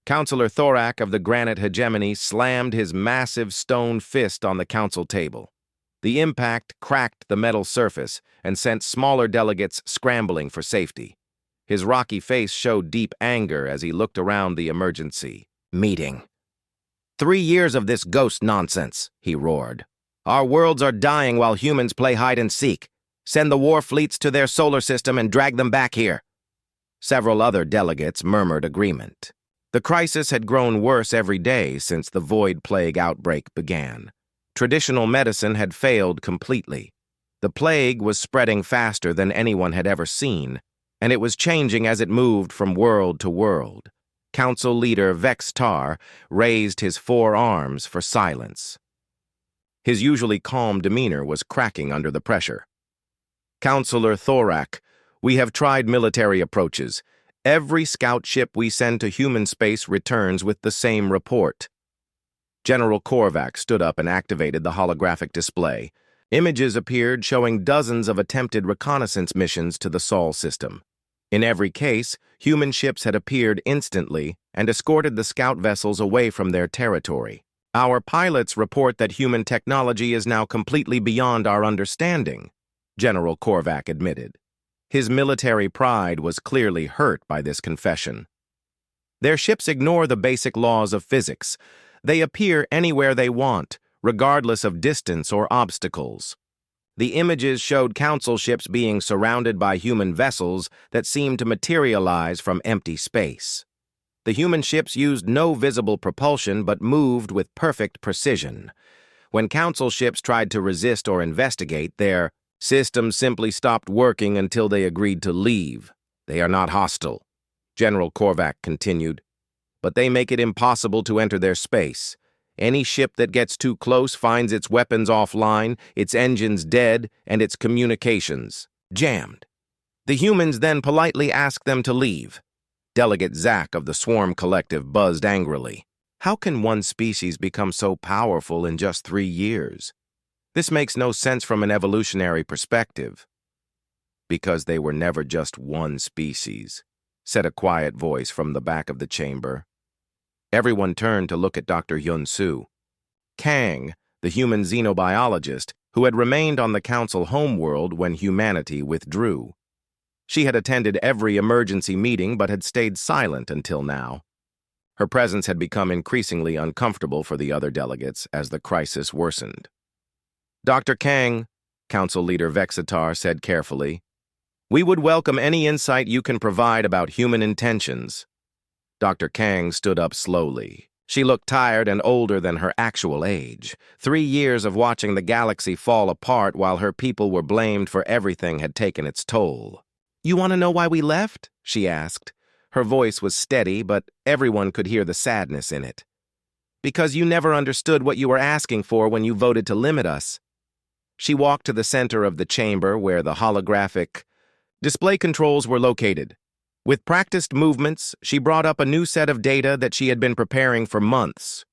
Counselor Thorak of the Granite Hegemony slammed his massive stone fist on the council table. The impact cracked the metal surface and sent smaller delegates scrambling for safety. His rocky face showed deep anger as he looked around the emergency meeting. 3 years of this ghost nonsense, he roared. Our worlds are dying while humans play hide and seek. Send the war fleets to their solar system and drag them back here. Several other delegates murmured agreement. The crisis had grown worse every day since the Void Plague outbreak began. Traditional medicine had failed completely. The plague was spreading faster than anyone had ever seen, and it was changing as it moved from world to world. Council leader Vex Tar raised his 4 arms for silence. His usually calm demeanor was cracking under the pressure. Counselor Thorak, we have tried military approaches. Every scout ship we send to human space returns with the same report. General Korvac stood up and activated the holographic display. Images appeared showing dozens of attempted reconnaissance missions to the Sol system. In every case, human ships had appeared instantly and escorted the scout vessels away from their territory. Our pilots report that human technology is now completely beyond our understanding, General Korvac admitted. His military pride was clearly hurt by this confession. Their ships ignore the basic laws of physics. They appear anywhere they want, regardless of distance or obstacles. The images showed council ships being surrounded by human vessels that seemed to materialize from empty space. The human ships used no visible propulsion but moved with perfect precision. When council ships tried to resist or investigate, their systems simply stopped working until they agreed to leave. They are not hostile, General Korvac continued, but they make it impossible to enter their space. Any ship that gets too close finds its weapons offline, its engines dead, and its communications jammed. The humans then politely ask them to leave. Delegate Zack of the Swarm Collective buzzed angrily. How can one species become so powerful in just 3 years? This makes no sense from an evolutionary perspective. Because they were never just one species, said a quiet voice from the back of the chamber. Everyone turned to look at Dr. Yun-Su. Kang, the human xenobiologist, who had remained on the council homeworld when humanity withdrew. She had attended every emergency meeting but had stayed silent until now. Her presence had become increasingly uncomfortable for the other delegates as the crisis worsened. Dr. Kang, Council Leader Vexitar said carefully, we would welcome any insight you can provide about human intentions. Dr. Kang stood up slowly. She looked tired and older than her actual age. 3 years of watching the galaxy fall apart while her people were blamed for everything had taken its toll. You want to know why we left? She asked. Her voice was steady, but everyone could hear the sadness in it. Because you never understood what you were asking for when you voted to limit us. She walked to the center of the chamber where the holographic display controls were located. With practiced movements, she brought up a new set of data that she had been preparing for months.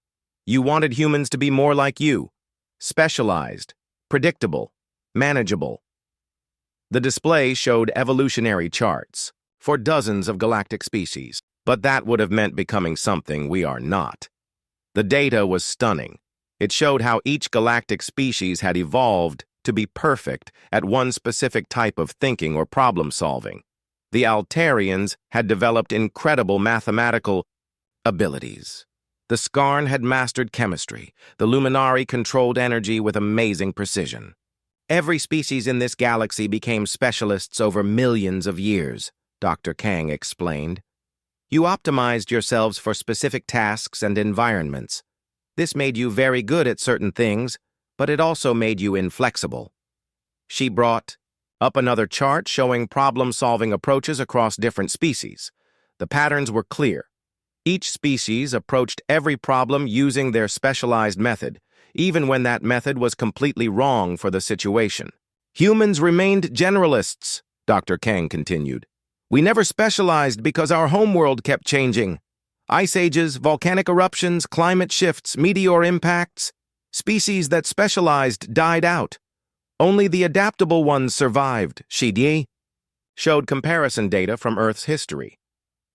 You wanted humans to be more like you, specialized, predictable, manageable. The display showed evolutionary charts for dozens of galactic species, but that would have meant becoming something we are not. The data was stunning. It showed how each galactic species had evolved to be perfect at one specific type of thinking or problem-solving. The Altarians had developed incredible mathematical abilities. The Skarn had mastered chemistry. The Luminari controlled energy with amazing precision. Every species in this galaxy became specialists over millions of years, Dr. Kang explained. You optimized yourselves for specific tasks and environments. This made you very good at certain things, but it also made you inflexible. She brought up another chart showing problem-solving approaches across different species. The patterns were clear. Each species approached every problem using their specialized method, even when that method was completely wrong for the situation. Humans remained generalists, Dr. Kang continued. We never specialized because our homeworld kept changing. Ice ages, volcanic eruptions, climate shifts, meteor impacts. Species that specialized died out. Only the adaptable ones survived, Shidye showed comparison data from Earth's history.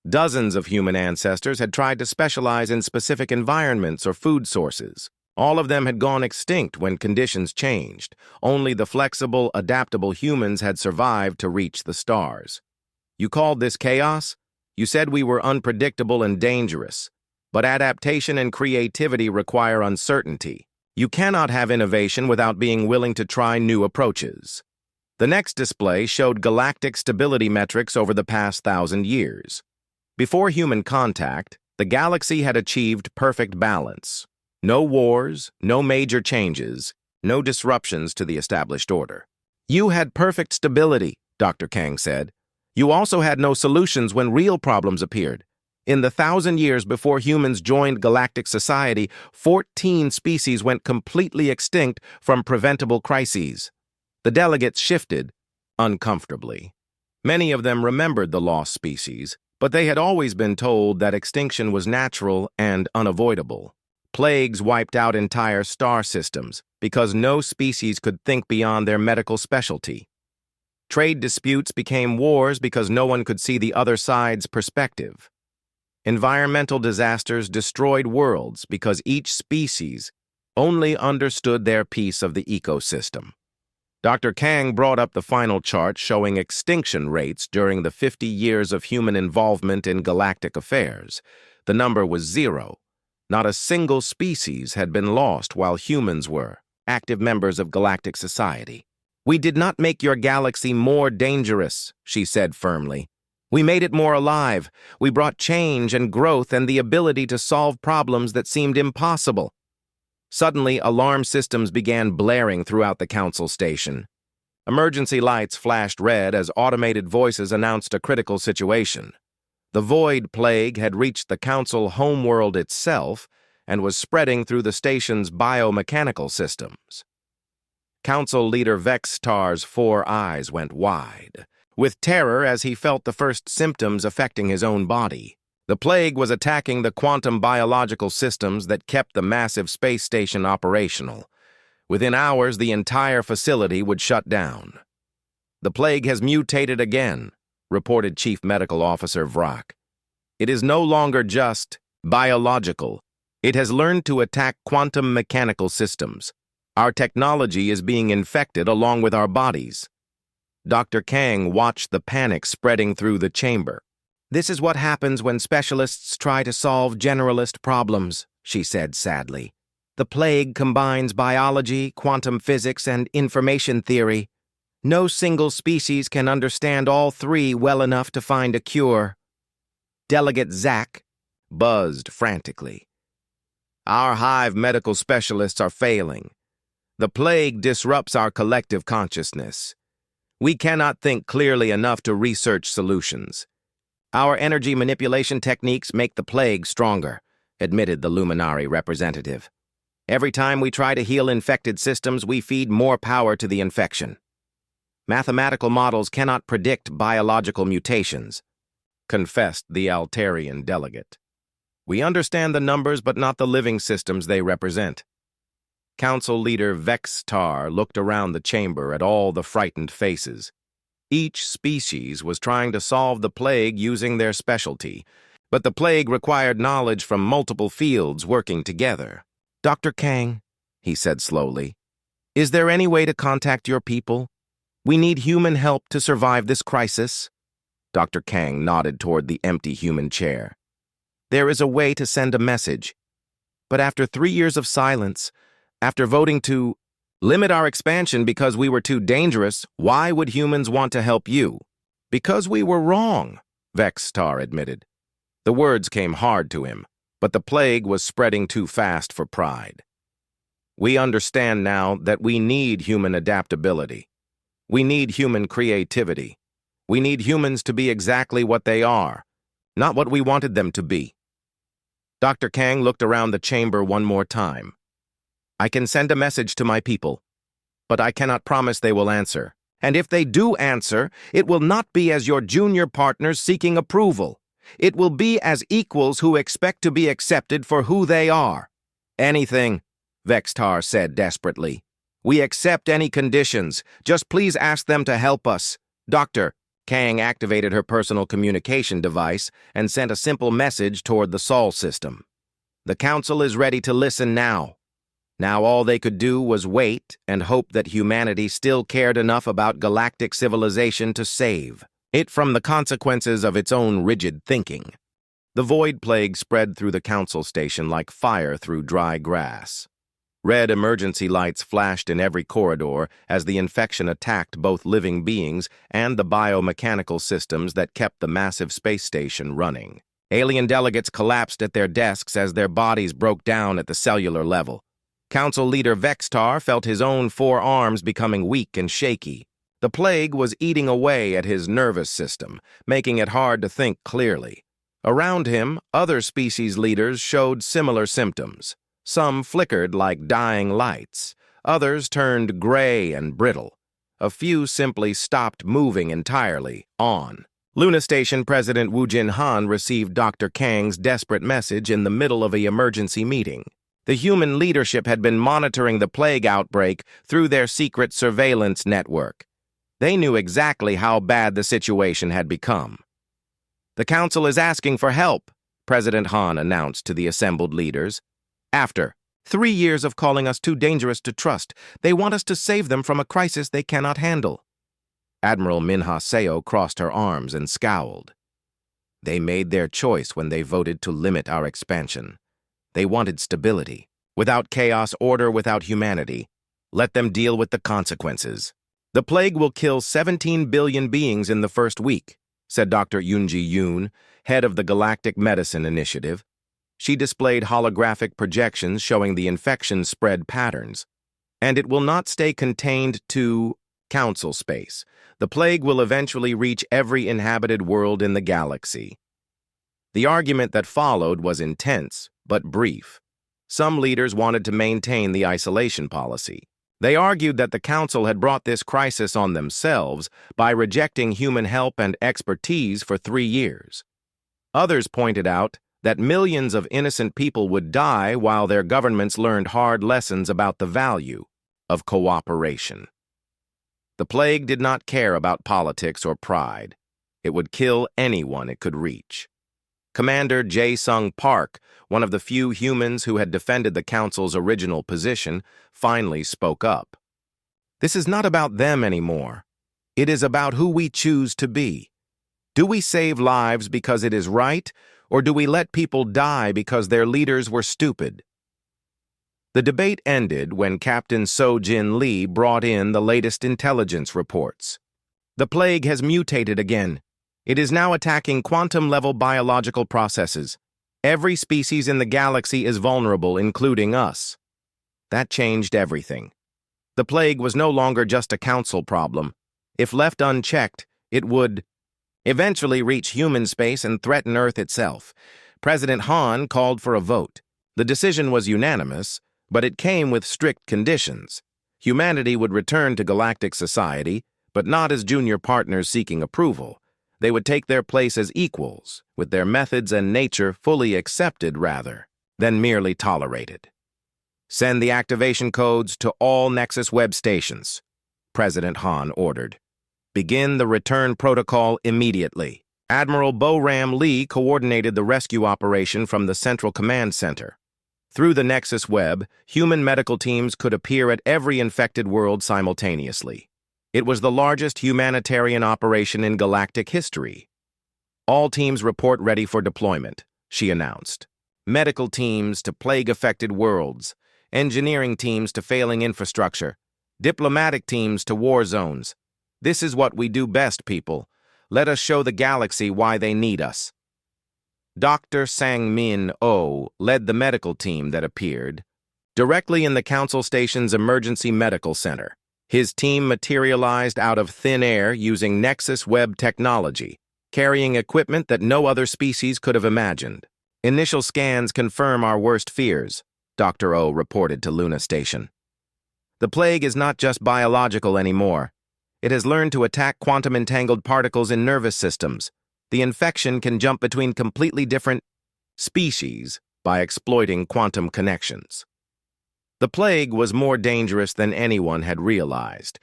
Dozens of human ancestors had tried to specialize in specific environments or food sources. All of them had gone extinct when conditions changed. Only the flexible, adaptable humans had survived to reach the stars. You called this chaos? You said we were unpredictable and dangerous. But adaptation and creativity require uncertainty. You cannot have innovation without being willing to try new approaches. The next display showed galactic stability metrics over the past 1,000 years. Before human contact, the galaxy had achieved perfect balance. No wars, no major changes, no disruptions to the established order. You had perfect stability, Dr. Kang said. You also had no solutions when real problems appeared. In the 1,000 years before humans joined galactic society, 14 species went completely extinct from preventable crises. The delegates shifted uncomfortably. Many of them remembered the lost species, but they had always been told that extinction was natural and unavoidable. Plagues wiped out entire star systems because no species could think beyond their medical specialty. Trade disputes became wars because no one could see the other side's perspective. Environmental disasters destroyed worlds because each species only understood their piece of the ecosystem. Dr. Kang brought up the final chart showing extinction rates during the 50 years of human involvement in galactic affairs. The number was 0. Not a single species had been lost while humans were active members of galactic society. "We did not make your galaxy more dangerous," she said firmly. "We made it more alive. We brought change and growth and the ability to solve problems that seemed impossible." Suddenly, alarm systems began blaring throughout the council station. Emergency lights flashed red as automated voices announced a critical situation. The void plague had reached the council homeworld itself and was spreading through the station's biomechanical systems. Council leader Vextar's 4 eyes went wide, with terror as he felt the first symptoms affecting his own body. The plague was attacking the quantum biological systems that kept the massive space station operational. Within hours, the entire facility would shut down. "The plague has mutated again," reported Chief Medical Officer Vrak. "It is no longer just biological. It has learned to attack quantum mechanical systems. Our technology is being infected along with our bodies." Dr. Kang watched the panic spreading through the chamber. "This is what happens when specialists try to solve generalist problems," she said sadly. "The plague combines biology, quantum physics, and information theory. No single species can understand all three well enough to find a cure." Delegate Zach buzzed frantically. "Our hive medical specialists are failing. The plague disrupts our collective consciousness. We cannot think clearly enough to research solutions. Our energy manipulation techniques make the plague stronger," admitted the Luminary representative. "Every time we try to heal infected systems, we feed more power to the infection. Mathematical models cannot predict biological mutations," confessed the Altarian delegate. "We understand the numbers but not the living systems they represent." Council leader Vextar looked around the chamber at all the frightened faces. Each species was trying to solve the plague using their specialty, but the plague required knowledge from multiple fields working together. "Dr. Kang," he said slowly, "is there any way to contact your people? We need human help to survive this crisis." Dr. Kang nodded toward the empty human chair. "There is a way to send a message. But after 3 years of silence, after voting to limit our expansion because we were too dangerous, why would humans want to help you?" "Because we were wrong," Vextar admitted. The words came hard to him, but the plague was spreading too fast for pride. "We understand now that we need human adaptability. We need human creativity. We need humans to be exactly what they are, not what we wanted them to be." Dr. Kang looked around the chamber one more time. "I can send a message to my people, but I cannot promise they will answer. And if they do answer, it will not be as your junior partners seeking approval. It will be as equals who expect to be accepted for who they are." "Anything," Vextar said desperately. "We accept any conditions. Just please ask them to help us. Doctor, Kang activated her personal communication device and sent a simple message toward the Sol system. The Council is ready to listen now. Now all they could do was wait and hope that humanity still cared enough about galactic civilization to save it from the consequences of its own rigid thinking. The void plague spread through the Council station like fire through dry grass. Red emergency lights flashed in every corridor as the infection attacked both living beings and the biomechanical systems that kept the massive space station running. Alien delegates collapsed at their desks as their bodies broke down at the cellular level. Council leader Vextar felt his own 4 arms becoming weak and shaky. The plague was eating away at his nervous system, making it hard to think clearly. Around him, other species leaders showed similar symptoms. Some flickered like dying lights. Others turned gray and brittle. A few simply stopped moving entirely, on. Luna Station President Wu Jin Han received Dr. Kang's desperate message in the middle of an emergency meeting. The human leadership had been monitoring the plague outbreak through their secret surveillance network. They knew exactly how bad the situation had become. "The Council is asking for help," President Han announced to the assembled leaders. "After 3 years of calling us too dangerous to trust, they want us to save them from a crisis they cannot handle." Admiral Minha Seo crossed her arms and scowled. "They made their choice when they voted to limit our expansion. They wanted stability. Without chaos, order without humanity. Let them deal with the consequences. The plague will kill 17 billion beings in the first week," said Dr. Yoonji Yoon, head of the Galactic Medicine Initiative. She displayed holographic projections showing the infection spread patterns. "And it will not stay contained to Council space. The plague will eventually reach every inhabited world in the galaxy." The argument that followed was intense, but brief. Some leaders wanted to maintain the isolation policy. They argued that the Council had brought this crisis on themselves by rejecting human help and expertise for 3 years. Others pointed out that millions of innocent people would die while their governments learned hard lessons about the value of cooperation. The plague did not care about politics or pride. It would kill anyone it could reach. Commander Jae-Sung Park, one of the few humans who had defended the Council's original position, finally spoke up. "This is not about them anymore. It is about who we choose to be. Do we save lives because it is right, or do we let people die because their leaders were stupid?" The debate ended when Captain So-Jin Lee brought in the latest intelligence reports. "The plague has mutated again. It is now attacking quantum-level biological processes. Every species in the galaxy is vulnerable, including us." That changed everything. The plague was no longer just a Council problem. If left unchecked, it would eventually reach human space and threaten Earth itself. President Han called for a vote. The decision was unanimous, but it came with strict conditions. Humanity would return to galactic society, but not as junior partners seeking approval. They would take their place as equals, with their methods and nature fully accepted rather than merely tolerated. "Send the activation codes to all Nexus web stations," President Han ordered. "Begin the return protocol immediately." Admiral Bo-Ram Lee coordinated the rescue operation from the Central Command Center. Through the Nexus web, human medical teams could appear at every infected world simultaneously. It was the largest humanitarian operation in galactic history. "All teams report ready for deployment," she announced. "Medical teams to plague-affected worlds, engineering teams to failing infrastructure, diplomatic teams to war zones. This is what we do best, people. Let us show the galaxy why they need us." Dr. Sang-Min Oh led the medical team that appeared directly in the Council Station's emergency medical center. His team materialized out of thin air using Nexus web technology, carrying equipment that no other species could have imagined. "Initial scans confirm our worst fears," Dr. Oh reported to Luna Station. "The plague is not just biological anymore. It has learned to attack quantum-entangled particles in nervous systems. The infection can jump between completely different species by exploiting quantum connections." The plague was more dangerous than anyone had realized.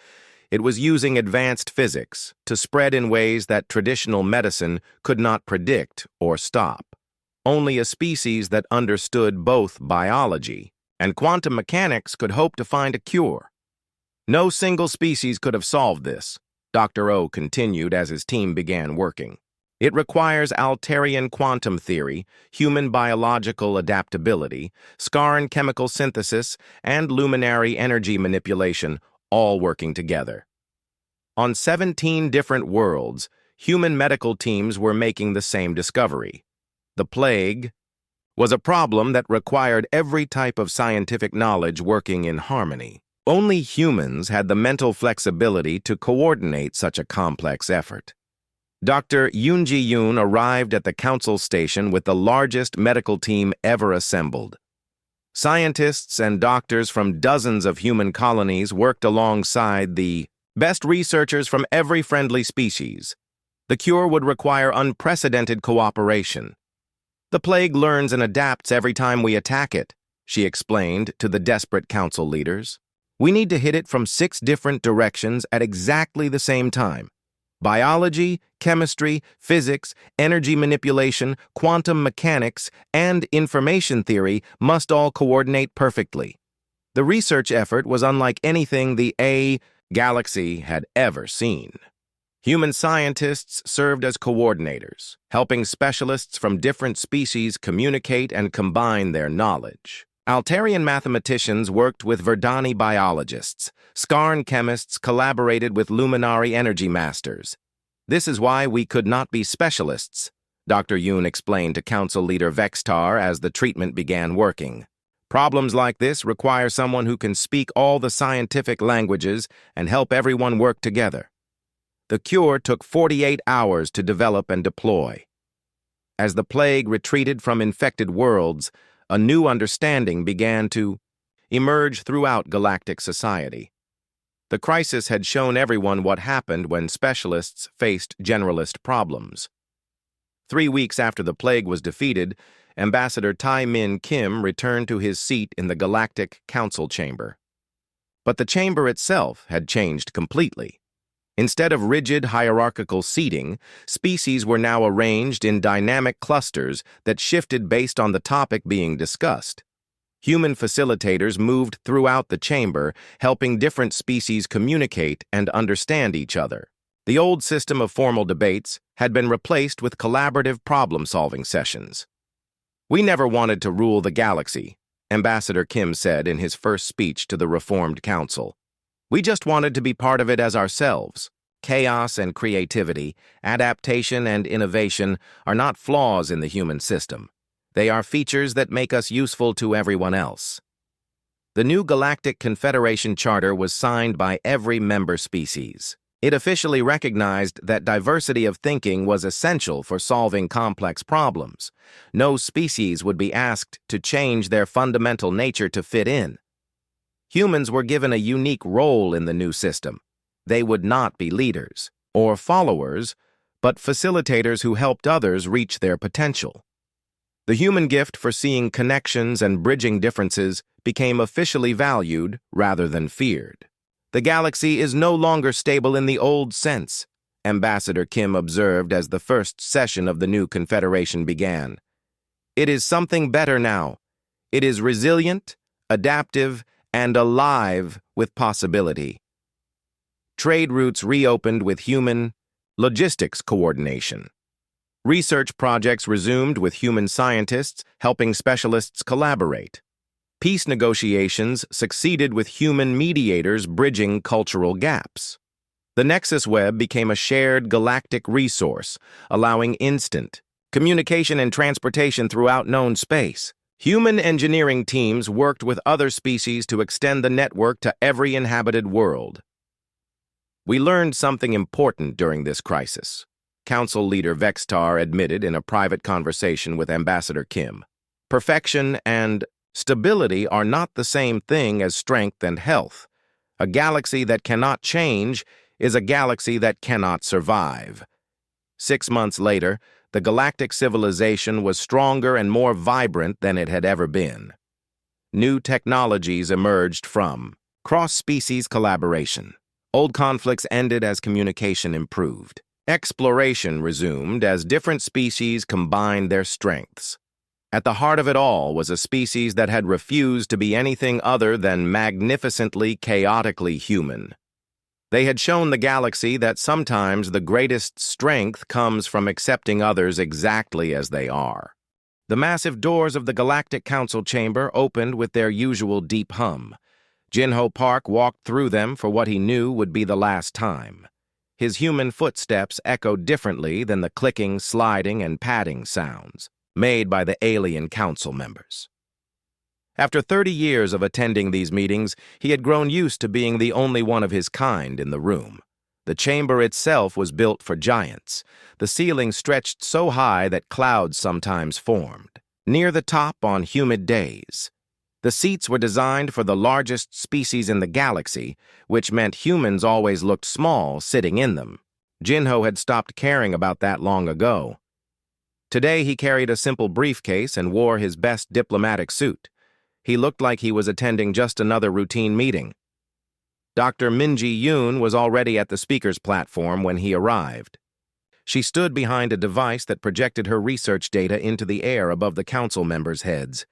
It was using advanced physics to spread in ways that traditional medicine could not predict or stop. Only a species that understood both biology and quantum mechanics could hope to find a cure. No single species could have solved this, Dr. O continued as his team began working. It requires Altarian quantum theory, human biological adaptability, Scarn chemical synthesis, and luminary energy manipulation, all working together. On 17 different worlds, human medical teams were making the same discovery. The plague was a problem that required every type of scientific knowledge working in harmony. Only humans had the mental flexibility to coordinate such a complex effort. Dr. Yoon Ji-yoon arrived at the council station with the largest medical team ever assembled. Scientists and doctors from dozens of human colonies worked alongside the best researchers from every friendly species. The cure would require unprecedented cooperation. The plague learns and adapts every time we attack it, she explained to the desperate council leaders. We need to hit it from 6 different directions at exactly the same time. Biology, chemistry, physics, energy manipulation, quantum mechanics, and information theory must all coordinate perfectly. The research effort was unlike anything the galaxy had ever seen. Human scientists served as coordinators, helping specialists from different species communicate and combine their knowledge. Altarian mathematicians worked with Verdani biologists. Scarn chemists collaborated with luminary energy masters. This is why we could not be specialists, Dr. Yoon explained to council leader Vextar as the treatment began working. Problems like this require someone who can speak all the scientific languages and help everyone work together. The cure took 48 hours to develop and deploy. As the plague retreated from infected worlds, a new understanding began to emerge throughout galactic society. The crisis had shown everyone what happened when specialists faced generalist problems. 3 weeks after the plague was defeated, Ambassador Tai-Min Kim returned to his seat in the Galactic Council chamber. But the chamber itself had changed completely. Instead of rigid hierarchical seating, species were now arranged in dynamic clusters that shifted based on the topic being discussed. Human facilitators moved throughout the chamber, helping different species communicate and understand each other. The old system of formal debates had been replaced with collaborative problem-solving sessions. We never wanted to rule the galaxy, Ambassador Kim said in his first speech to the reformed council. We just wanted to be part of it as ourselves. Chaos and creativity, adaptation and innovation are not flaws in the human system. They are features that make us useful to everyone else. The new Galactic Confederation Charter was signed by every member species. It officially recognized that diversity of thinking was essential for solving complex problems. No species would be asked to change their fundamental nature to fit in. Humans were given a unique role in the new system. They would not be leaders or followers, but facilitators who helped others reach their potential. The human gift for seeing connections and bridging differences became officially valued rather than feared. The galaxy is no longer stable in the old sense, Ambassador Kim observed as the first session of the new Confederation began. It is something better now. It is resilient, adaptive, and alive with possibility. Trade routes reopened with human logistics coordination. Research projects resumed with human scientists helping specialists collaborate. Peace negotiations succeeded with human mediators bridging cultural gaps. The Nexus Web became a shared galactic resource, allowing instant communication and transportation throughout known space. Human engineering teams worked with other species to extend the network to every inhabited world. We learned something important during this crisis, Council Leader Vextar admitted in a private conversation with Ambassador Kim. Perfection and stability are not the same thing as strength and health. A galaxy that cannot change is a galaxy that cannot survive. 6 months later, the galactic civilization was stronger and more vibrant than it had ever been. New technologies emerged from cross-species collaboration. Old conflicts ended as communication improved. Exploration resumed as different species combined their strengths. At the heart of it all was a species that had refused to be anything other than magnificently, chaotically human. They had shown the galaxy that sometimes the greatest strength comes from accepting others exactly as they are. The massive doors of the Galactic Council chamber opened with their usual deep hum. Jinho Park walked through them for what he knew would be the last time. His human footsteps echoed differently than the clicking, sliding, and padding sounds made by the alien council members. After 30 years of attending these meetings, he had grown used to being the only one of his kind in the room. The chamber itself was built for giants. The ceiling stretched so high that clouds sometimes formed. Near the top on humid days, the seats were designed for the largest species in the galaxy, which meant humans always looked small sitting in them. Jinho had stopped caring about that long ago. Today he carried a simple briefcase and wore his best diplomatic suit. He looked like he was attending just another routine meeting. Dr. Minji Yoon was already at the speaker's platform when he arrived. She stood behind a device that projected her research data into the air above the council members' heads.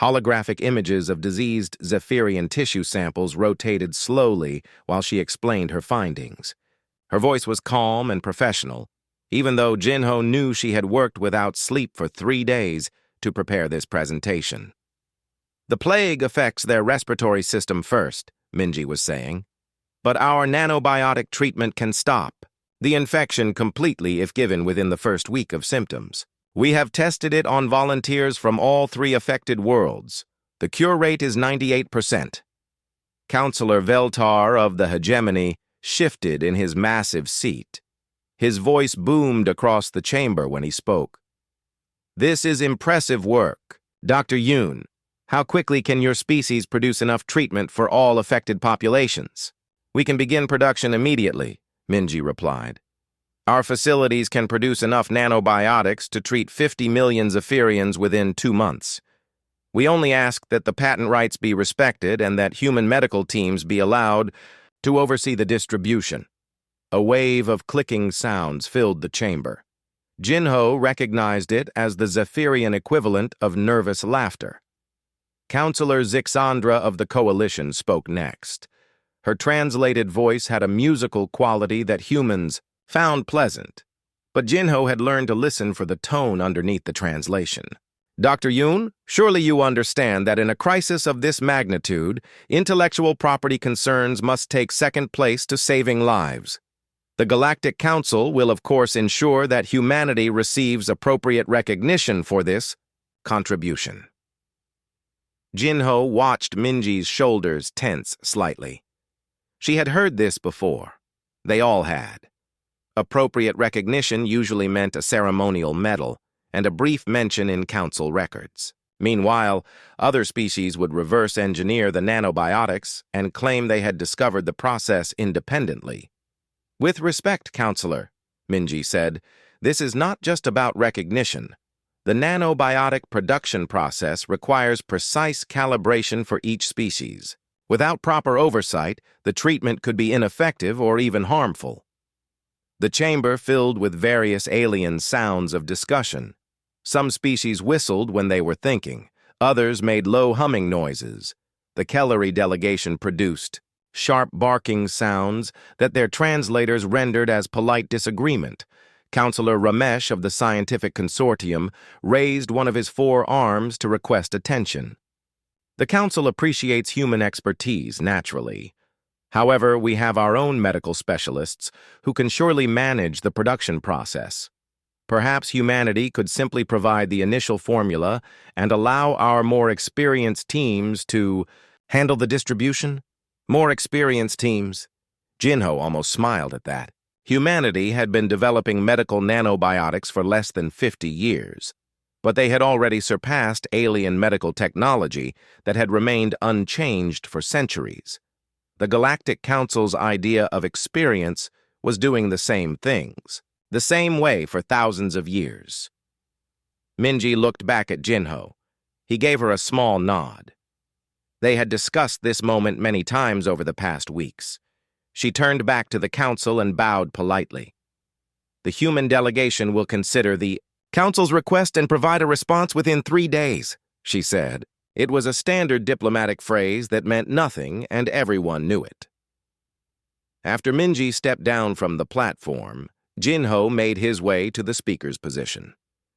Holographic images of diseased Zephyrian tissue samples rotated slowly while she explained her findings. Her voice was calm and professional, even though Jinho knew she had worked without sleep for 3 days to prepare this presentation. The plague affects their respiratory system first, Minji was saying. But our nanobiotic treatment can stop the infection completely if given within the first week of symptoms. We have tested it on volunteers from all 3 affected worlds. The cure rate is 98%. Counselor Veltar of the Hegemony shifted in his massive seat. His voice boomed across the chamber when he spoke. This is impressive work. Dr. Yoon, how quickly can your species produce enough treatment for all affected populations? We can begin production immediately, Minji replied. Our facilities can produce enough nanobiotics to treat 50 million Zephyrians within 2 months. We only ask that the patent rights be respected and that human medical teams be allowed to oversee the distribution. A wave of clicking sounds filled the chamber. Jinho recognized it as the Zephyrian equivalent of nervous laughter. Counselor Zixandra of the Coalition spoke next. Her translated voice had a musical quality that humans found pleasant, but Jinho had learned to listen for the tone underneath the translation. Dr. Yoon, surely you understand that in a crisis of this magnitude, intellectual property concerns must take second place to saving lives. The Galactic Council will of course ensure that humanity receives appropriate recognition for this contribution. Jinho watched Minji's shoulders tense slightly. She had heard this before. They all had. Appropriate recognition usually meant a ceremonial medal and a brief mention in council records. Meanwhile, other species would reverse engineer the nanobiotics and claim they had discovered the process independently. With respect, Counselor, Minji said, this is not just about recognition. The nanobiotic production process requires precise calibration for each species. Without proper oversight, the treatment could be ineffective or even harmful. The chamber filled with various alien sounds of discussion. Some species whistled when they were thinking. Others made low humming noises. The Kellery delegation produced sharp barking sounds that their translators rendered as polite disagreement. Counselor Ramesh of the Scientific Consortium raised one of his 4 arms to request attention. The Council appreciates human expertise, naturally. However, we have our own medical specialists who can surely manage the production process. Perhaps humanity could simply provide the initial formula and allow our more experienced teams to handle the distribution? More experienced teams. Jinho almost smiled at that. Humanity had been developing medical nanobiotics for less than 50 years, but they had already surpassed alien medical technology that had remained unchanged for centuries. The Galactic Council's idea of experience was doing the same things, the same way for thousands of years. Minji looked back at Jinho. He gave her a small nod. They had discussed this moment many times over the past weeks. She turned back to the council and bowed politely. The human delegation will consider the council's request and provide a response within 3 days, she said. It was a standard diplomatic phrase that meant nothing, and everyone knew it. After Minji stepped down from the platform, Jinho made his way to the speaker's position.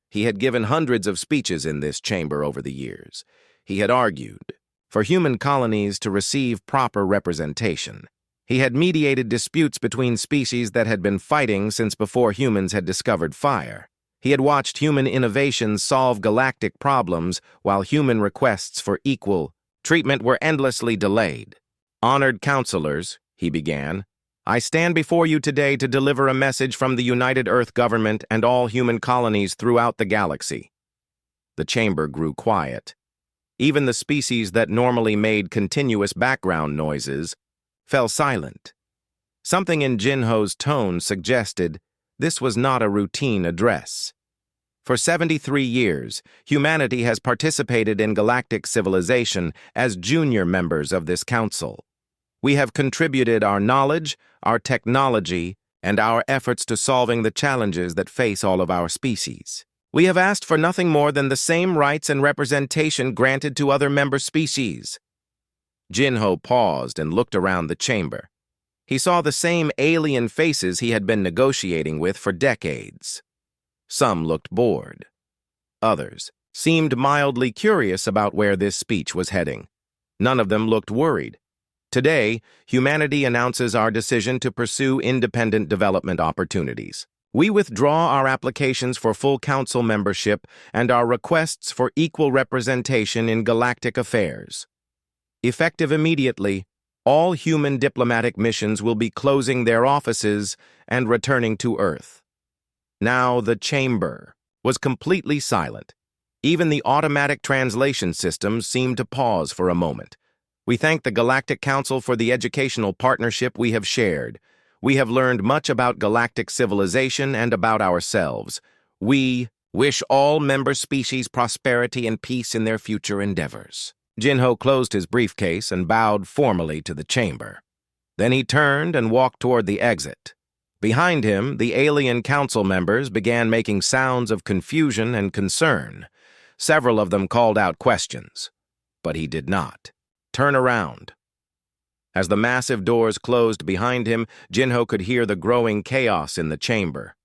He had given hundreds of speeches in this chamber over the years. He had argued for human colonies to receive proper representation. He had mediated disputes between species that had been fighting since before humans had discovered fire. He had watched human innovations solve galactic problems while human requests for equal treatment were endlessly delayed. "Honored counselors," he began, "I stand before you today to deliver a message from the United Earth government and all human colonies throughout the galaxy." The chamber grew quiet. Even the species that normally made continuous background noises fell silent. Something in Jinho's tone suggested this was not a routine address. For 73 years, humanity has participated in galactic civilization as junior members of this council. We have contributed our knowledge, our technology, and our efforts to solving the challenges that face all of our species. We have asked for nothing more than the same rights and representation granted to other member species. Jinho paused and looked around the chamber. He saw the same alien faces he had been negotiating with for decades. Some looked bored. Others seemed mildly curious about where this speech was heading. None of them looked worried. Today, humanity announces our decision to pursue independent development opportunities. We withdraw our applications for full council membership and our requests for equal representation in galactic affairs. Effective immediately, all human diplomatic missions will be closing their offices and returning to Earth. Now the chamber was completely silent. Even the automatic translation systems seemed to pause for a moment. We thank the Galactic Council for the educational partnership we have shared. We have learned much about galactic civilization and about ourselves. We wish all member species prosperity and peace in their future endeavors. Jinho closed his briefcase and bowed formally to the chamber. Then he turned and walked toward the exit. Behind him, the alien council members began making sounds of confusion and concern. Several of them called out questions, but he did not. "Turn around." As the massive doors closed behind him, Jinho could hear the growing chaos in the chamber.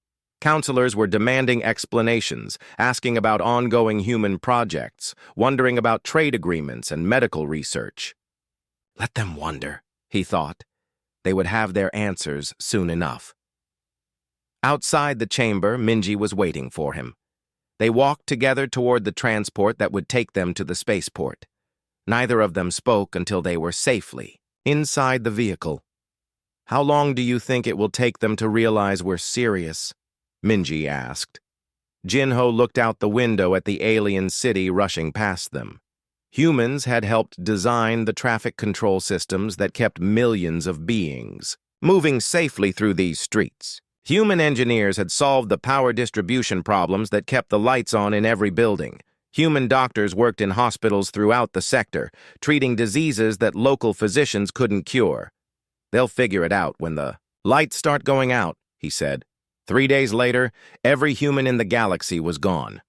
Counselors were demanding explanations, asking about ongoing human projects, wondering about trade agreements and medical research. Let them wonder, he thought. They would have their answers soon enough. Outside the chamber, Minji was waiting for him. They walked together toward the transport that would take them to the spaceport. Neither of them spoke until they were safely inside the vehicle. "How long do you think it will take them to realize we're serious?" Minji asked. Jinho looked out the window at the alien city rushing past them. Humans had helped design the traffic control systems that kept millions of beings moving safely through these streets. Human engineers had solved the power distribution problems that kept the lights on in every building. Human doctors worked in hospitals throughout the sector, treating diseases that local physicians couldn't cure. "They'll figure it out when the lights start going out," he said. 3 days later, every human in the galaxy was gone.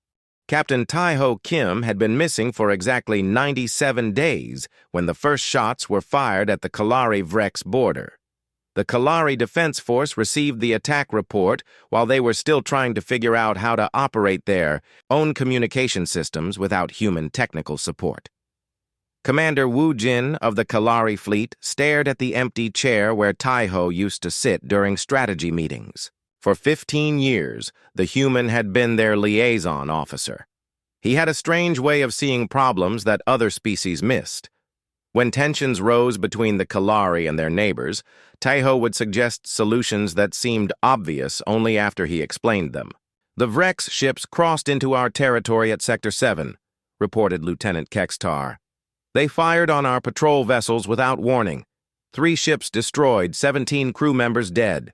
Captain Tai-Ho Kim had been missing for exactly 97 days when the first shots were fired at the Kalari-Vrex border. The Kalari Defense Force received the attack report while they were still trying to figure out how to operate their own communication systems without human technical support. Commander Wu Jin of the Kalari fleet stared at the empty chair where Tai-Ho used to sit during strategy meetings. For 15 years, the human had been their liaison officer. He had a strange way of seeing problems that other species missed. When tensions rose between the Kalari and their neighbors, Tai-Ho would suggest solutions that seemed obvious only after he explained them. "The Vrex ships crossed into our territory at Sector 7, reported Lieutenant Kextar. "They fired on our patrol vessels without warning. 3 ships destroyed, 17 crew members dead."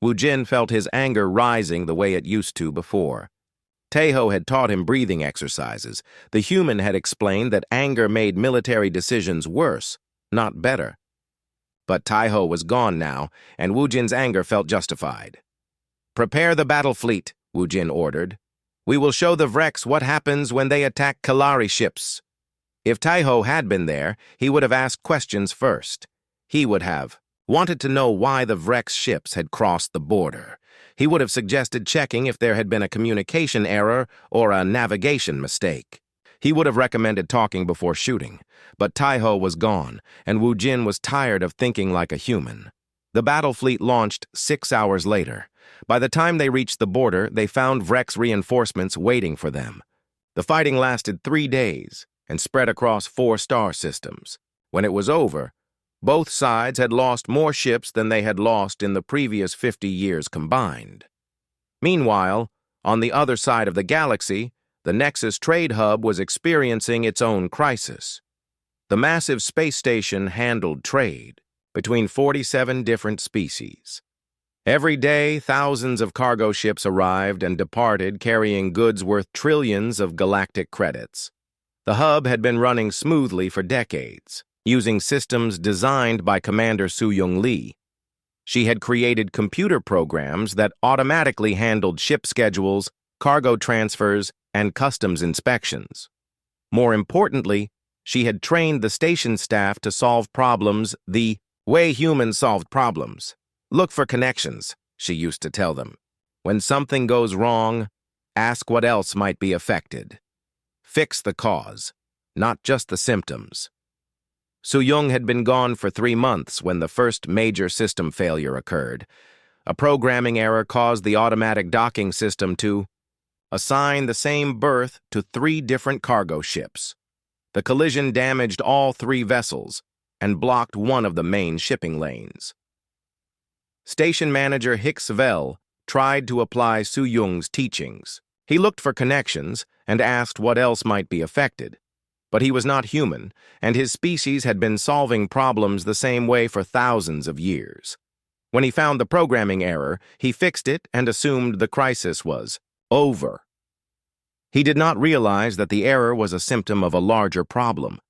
Wu Jin felt his anger rising the way it used to before. Tai-Ho had taught him breathing exercises. The human had explained that anger made military decisions worse, not better. But Taiho was gone now, and Wu Jin's anger felt justified. "Prepare the battle fleet," Wu Jin ordered. "We will show the Vrex what happens when they attack Kalari ships." If Taiho had been there, he would have asked questions first. He would have wanted to know why the Vrex ships had crossed the border. He would have suggested checking if there had been a communication error or a navigation mistake. He would have recommended talking before shooting, but Taiho was gone, and Wu Jin was tired of thinking like a human. The battle fleet launched 6 hours later. By the time they reached the border, they found Vrex reinforcements waiting for them. The fighting lasted 3 days and spread across 4 star systems. When it was over, both sides had lost more ships than they had lost in the previous 50 years combined. Meanwhile, on the other side of the galaxy, the Nexus trade hub was experiencing its own crisis. The massive space station handled trade between 47 different species. Every day, thousands of cargo ships arrived and departed carrying goods worth trillions of galactic credits. The hub had been running smoothly for decades, using systems designed by Commander Su-Yung Lee. She had created computer programs that automatically handled ship schedules, cargo transfers, and customs inspections. More importantly, she had trained the station staff to solve problems the way humans solved problems. "Look for connections," she used to tell them. "When something goes wrong, ask what else might be affected. Fix the cause, not just the symptoms." Su-Yung had been gone for 3 months when the first major system failure occurred. A programming error caused the automatic docking system to assign the same berth to 3 different cargo ships. The collision damaged all 3 vessels and blocked one of the main shipping lanes. Station manager HFY tried to apply Su-Yung's teachings. He looked for connections and asked what else might be affected. But he was not human, and his species had been solving problems the same way for thousands of years. When he found the programming error, he fixed it and assumed the crisis was over. He did not realize that the error was a symptom of a larger problem.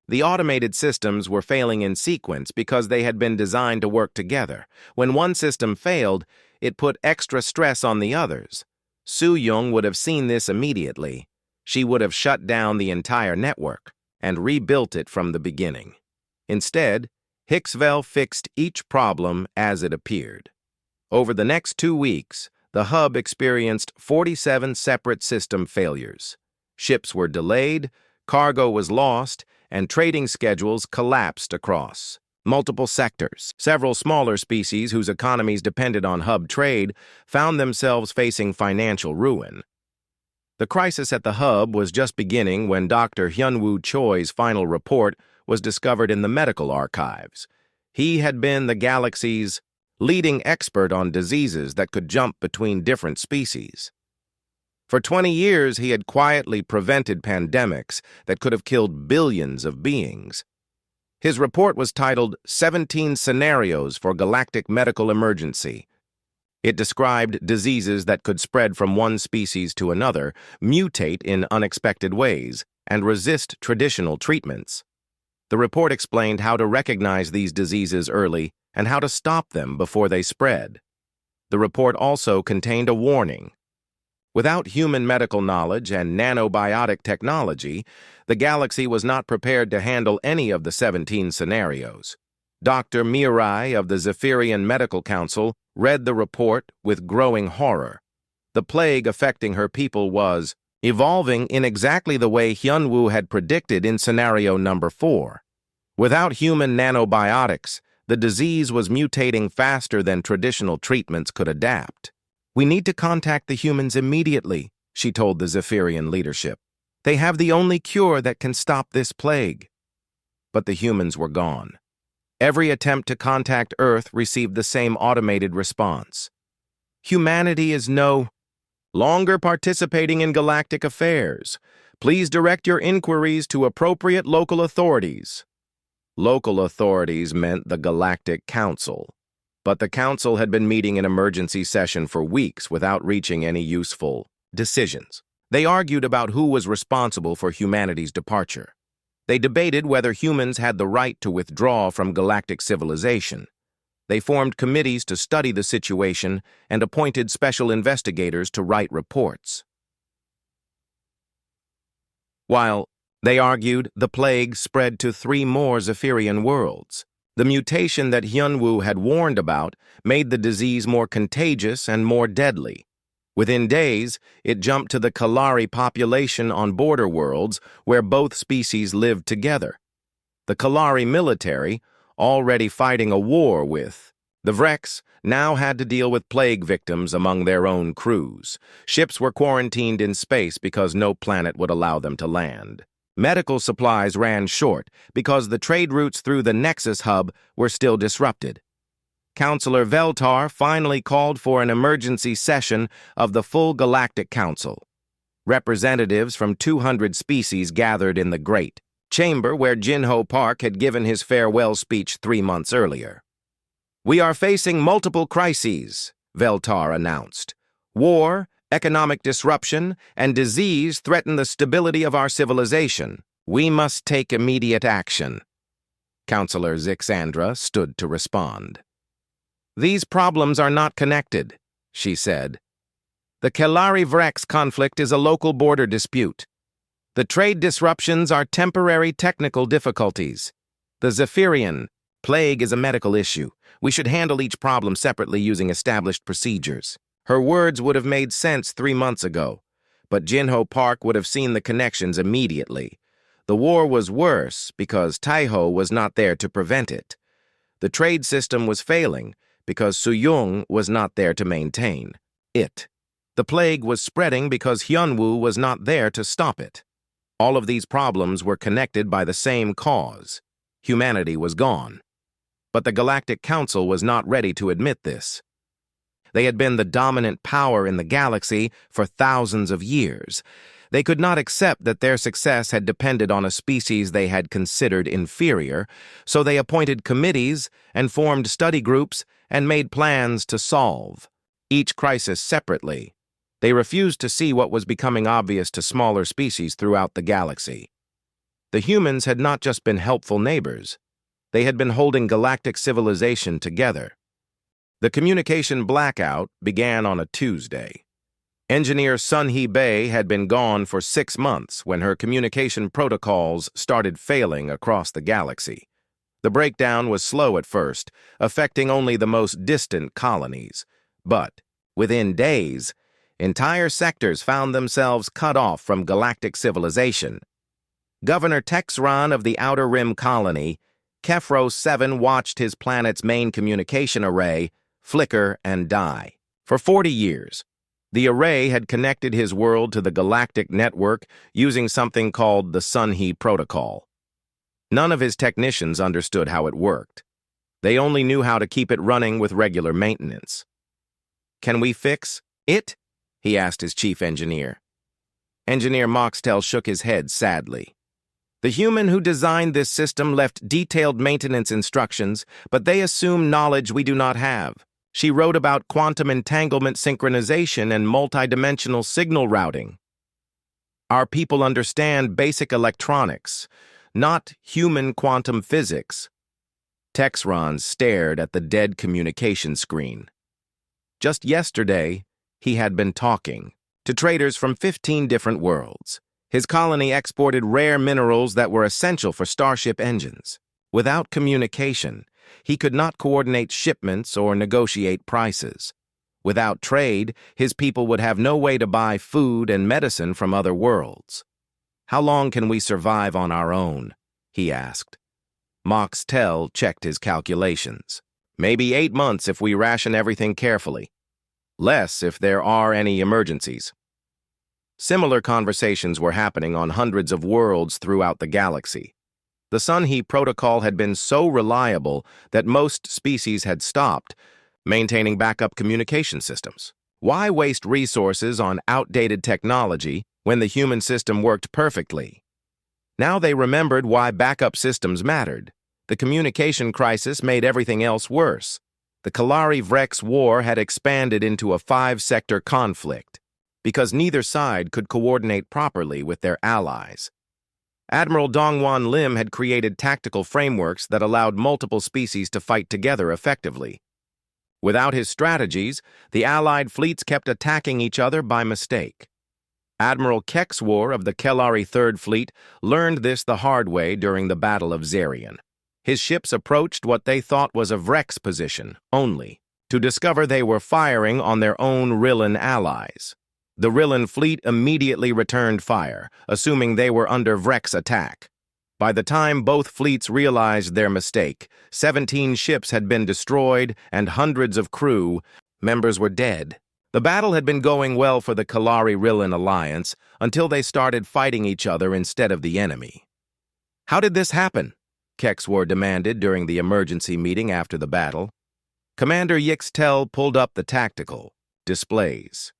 The automated systems were failing in sequence because they had been designed to work together. When one system failed, it put extra stress on the others. Su-Yung would have seen this immediately. She would have shut down the entire network and rebuilt it from the beginning. Instead, HFY fixed each problem as it appeared. Over the next 2 weeks, the hub experienced 47 separate system failures. Ships were delayed, cargo was lost, and trading schedules collapsed across multiple sectors. Several smaller species whose economies depended on hub trade found themselves facing financial ruin. The crisis at the hub was just beginning when Dr. Hyunwoo Choi's final report was discovered in the medical archives. He had been the galaxy's leading expert on diseases that could jump between different species. For 20 years, he had quietly prevented pandemics that could have killed billions of beings. His report was titled 17 Scenarios for Galactic Medical Emergency. It described diseases that could spread from one species to another, mutate in unexpected ways, and resist traditional treatments. The report explained how to recognize these diseases early and how to stop them before they spread. The report also contained a warning. Without human medical knowledge and nanobiotic technology, the galaxy was not prepared to handle any of the 17 scenarios. Dr. Mirai of the Zephyrian Medical Council read the report with growing horror. The plague affecting her people was evolving in exactly the way Hyunwoo had predicted in scenario number 4. Without human nanobiotics, the disease was mutating faster than traditional treatments could adapt. "We need to contact the humans immediately," she told the Zephyrian leadership. "They have the only cure that can stop this plague." But the humans were gone. Every attempt to contact Earth received the same automated response. "Humanity is no longer participating in galactic affairs. Please direct your inquiries to appropriate local authorities." Local authorities meant the Galactic Council. But the Council had been meeting in emergency session for weeks without reaching any useful decisions. They argued about who was responsible for humanity's departure. They debated whether humans had the right to withdraw from galactic civilization. They formed committees to study the situation and appointed special investigators to write reports. While they argued, the plague spread to 3 more Zephyrian worlds. The mutation that Hyunwoo had warned about made the disease more contagious and more deadly. Within days, it jumped to the Kalari population on border worlds where both species lived together. The Kalari military, already fighting a war with the Vrex, now had to deal with plague victims among their own crews. Ships were quarantined in space because no planet would allow them to land. Medical supplies ran short because the trade routes through the Nexus hub were still disrupted. Counselor Veltar finally called for an emergency session of the full Galactic Council. Representatives from 200 species gathered in the Great Chamber where Jinho Park had given his farewell speech 3 months earlier. "We are facing multiple crises," Veltar announced. "War, economic disruption, and disease threaten the stability of our civilization. We must take immediate action." Counselor Zixandra stood to respond. "These problems are not connected," she said. "The Kalari-Vrex conflict is a local border dispute. The trade disruptions are temporary technical difficulties. The Zephyrian plague is a medical issue. We should handle each problem separately using established procedures." Her words would have made sense 3 months ago, but Jinho Park would have seen the connections immediately. The war was worse because Taiho was not there to prevent it. The trade system was failing because Suyung was not there to maintain it. The plague was spreading because Hyunwoo was not there to stop it. All of these problems were connected by the same cause. Humanity was gone. But the Galactic Council was not ready to admit this. They had been the dominant power in the galaxy for thousands of years. They could not accept that their success had depended on a species they had considered inferior, so they appointed committees and formed study groups and made plans to solve each crisis separately. They refused to see what was becoming obvious to smaller species throughout the galaxy. The humans had not just been helpful neighbors. They had been holding galactic civilization together. The communication blackout began on a Tuesday. Engineer Sun-Hee Bay had been gone for 6 months when her communication protocols started failing across the galaxy. The breakdown was slow at first, affecting only the most distant colonies. But within days, entire sectors found themselves cut off from galactic civilization. Governor Texran of the Outer Rim Colony, Kefro 7, watched his planet's main communication array flicker and die. For 40 years, the array had connected his world to the galactic network using something called the Sun-Hee Protocol. None of his technicians understood how it worked. They only knew how to keep it running with regular maintenance. "Can we fix it?" he asked his chief engineer. Engineer Moxtel shook his head sadly. "The human who designed this system left detailed maintenance instructions, but they assume knowledge we do not have. She wrote about quantum entanglement synchronization and multidimensional signal routing. Our people understand basic electronics, not human quantum physics." Texran stared at the dead communication screen. Just yesterday, he had been talking to traders from 15 different worlds. His colony exported rare minerals that were essential for starship engines. Without communication, he could not coordinate shipments or negotiate prices. Without trade, his people would have no way to buy food and medicine from other worlds. "How long can we survive on our own?" he asked. Moxtel checked his calculations. "Maybe 8 months if we ration everything carefully. Less if there are any emergencies." Similar conversations were happening on hundreds of worlds throughout the galaxy. The Sun-Hee Protocol had been so reliable that most species had stopped maintaining backup communication systems. Why waste resources on outdated technology when the human system worked perfectly? Now they remembered why backup systems mattered. The communication crisis made everything else worse. The Kalari-Vrex war had expanded into a 5-sector conflict because neither side could coordinate properly with their allies. Admiral Dongwan Lim had created tactical frameworks that allowed multiple species to fight together effectively. Without his strategies, the Allied fleets kept attacking each other by mistake. Admiral War of the Kellari Third Fleet learned this the hard way during the Battle of Zarian. His ships approached what they thought was a Vrex position, only to discover they were firing on their own Rillan allies. The Rillan fleet immediately returned fire, assuming they were under Vrex attack. By the time both fleets realized their mistake, 17 ships had been destroyed and hundreds of crew members were dead. The battle had been going well for the Kellari-Rillan alliance until they started fighting each other instead of the enemy. "How did this happen?" War demanded during the emergency meeting after the battle. Commander Yixtel pulled up the tactical displays.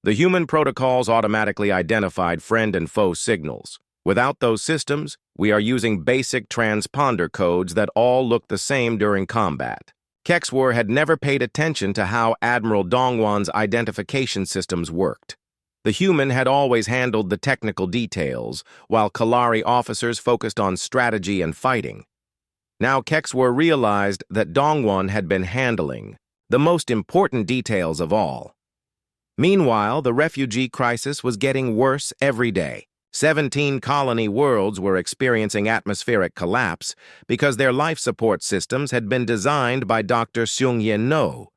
The human protocols automatically identified friend and foe signals. Without those systems, we are using basic transponder codes that all look the same during combat. War had never paid attention to how Admiral Dongwan's identification systems worked. The human had always handled the technical details, while Kellari officers focused on strategy and fighting. Now War realized that Dongwan had been handling the most important details of all. Meanwhile, the refugee crisis was getting worse every day. 17 colony worlds were experiencing atmospheric collapse because their life support systems had been designed by Dr. Seung-Yin No.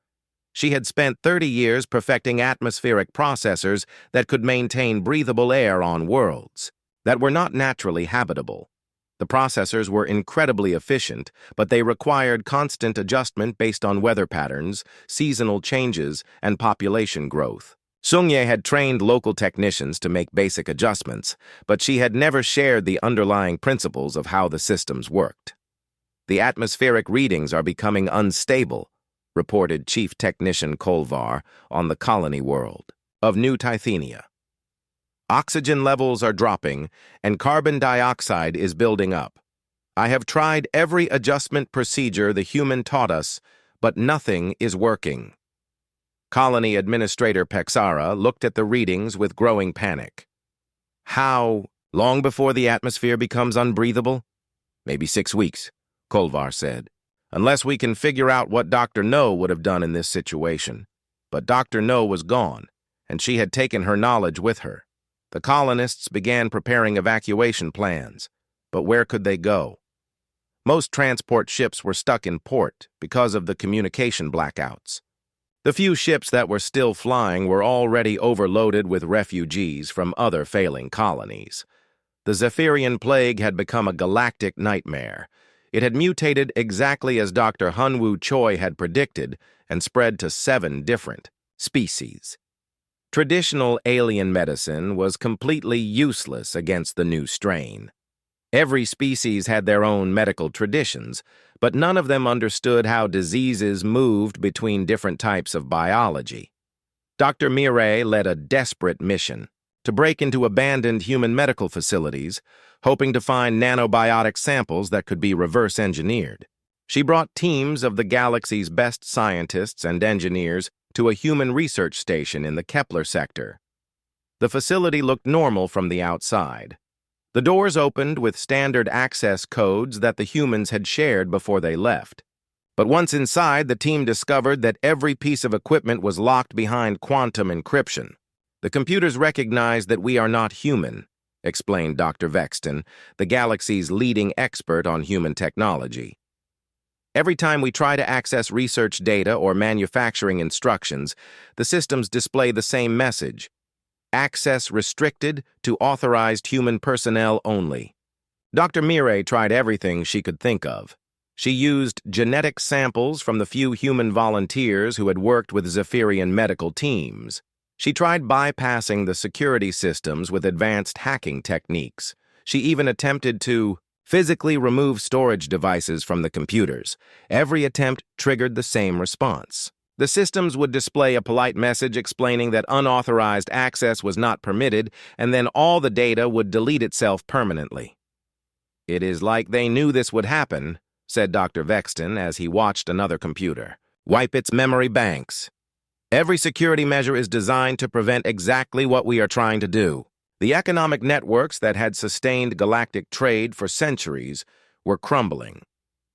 She had spent 30 years perfecting atmospheric processors that could maintain breathable air on worlds that were not naturally habitable. The processors were incredibly efficient, but they required constant adjustment based on weather patterns, seasonal changes, and population growth. Seung-Ye had trained local technicians to make basic adjustments, but she had never shared the underlying principles of how the systems worked. "The atmospheric readings are becoming unstable," reported Chief Technician Kolvar on the colony world of New Tithenia. "Oxygen levels are dropping, and carbon dioxide is building up. I have tried every adjustment procedure the human taught us, but nothing is working." Colony Administrator Pexara looked at the readings with growing panic. "How long before the atmosphere becomes unbreathable?" "Maybe 6 weeks," Kolvar said. "Unless we can figure out what Dr. No would have done in this situation." But Dr. No was gone, and she had taken her knowledge with her. The colonists began preparing evacuation plans, but where could they go? Most transport ships were stuck in port because of the communication blackouts. The few ships that were still flying were already overloaded with refugees from other failing colonies. The Zephyrian plague had become a galactic nightmare. It had mutated exactly as Dr. Hunwoo Choi had predicted and spread to 7 different species. Traditional alien medicine was completely useless against the new strain. Every species had their own medical traditions, but none of them understood how diseases moved between different types of biology. Dr. Mireille led a desperate mission to break into abandoned human medical facilities, hoping to find nanobiotic samples that could be reverse-engineered. She brought teams of the galaxy's best scientists and engineers to a human research station in the Kepler sector. The facility looked normal from the outside. The doors opened with standard access codes that the humans had shared before they left. But once inside, the team discovered that every piece of equipment was locked behind quantum encryption. "The computers recognize that we are not human," explained Dr. Vexton, the galaxy's leading expert on human technology. "Every time we try to access research data or manufacturing instructions, the systems display the same message: access restricted to authorized human personnel only." Dr. Mireille tried everything she could think of. She used genetic samples from the few human volunteers who had worked with Zephyrian medical teams. She tried bypassing the security systems with advanced hacking techniques. She even attempted to physically remove storage devices from the computers. Every attempt triggered the same response. The systems would display a polite message explaining that unauthorized access was not permitted, and then all the data would delete itself permanently. "It is like they knew this would happen," said Dr. Vexton as he watched another computer wipe its memory banks. "Every security measure is designed to prevent exactly what we are trying to do." The economic networks that had sustained galactic trade for centuries were crumbling.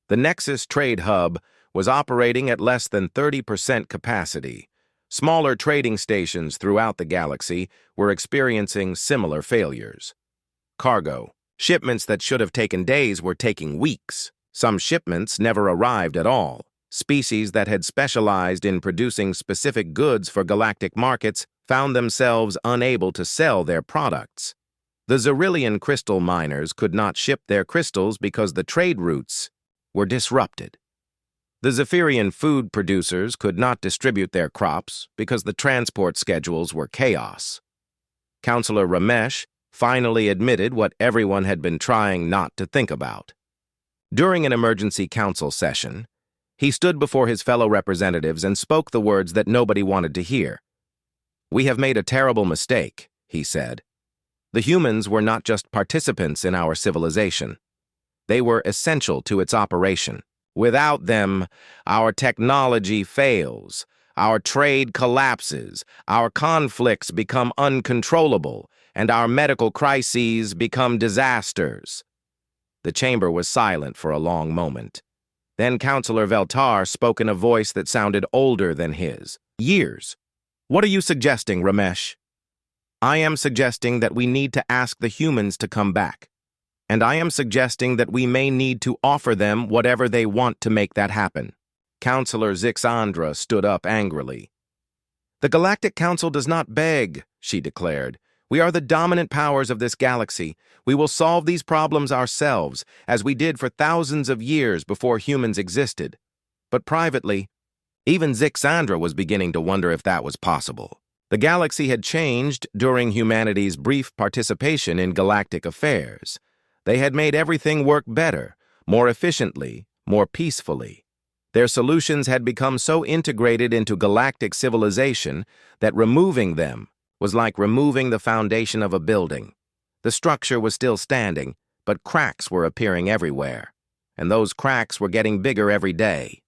The Nexus Trade Hub was operating at less than 30% capacity. Smaller trading stations throughout the galaxy were experiencing similar failures. Cargo. Shipments that should have taken days were taking weeks. Some shipments never arrived at all. Species that had specialized in producing specific goods for galactic markets found themselves unable to sell their products. The Xerillian crystal miners could not ship their crystals because the trade routes were disrupted. The Zephyrian food producers could not distribute their crops because the transport schedules were chaos. Counselor Ramesh finally admitted what everyone had been trying not to think about. During an emergency council session, he stood before his fellow representatives and spoke the words that nobody wanted to hear. "We have made a terrible mistake," he said. "The humans were not just participants in our civilization. They were essential to its operation. Without them, our technology fails, our trade collapses, our conflicts become uncontrollable, and our medical crises become disasters." The chamber was silent for a long moment. Then Counselor Veltar spoke in a voice that sounded older than his. "Years. What are you suggesting, Ramesh?" "I am suggesting that we need to ask the humans to come back. And I am suggesting that we may need to offer them whatever they want to make that happen." Counselor Zixandra stood up angrily. "The Galactic Council does not beg," she declared. "We are the dominant powers of this galaxy. We will solve these problems ourselves, as we did for thousands of years before humans existed." But privately, even Zixandra was beginning to wonder if that was possible. The galaxy had changed during humanity's brief participation in galactic affairs. They had made everything work better, more efficiently, more peacefully. Their solutions had become so integrated into galactic civilization that removing them was like removing the foundation of a building. The structure was still standing, but cracks were appearing everywhere, and those cracks were getting bigger every day.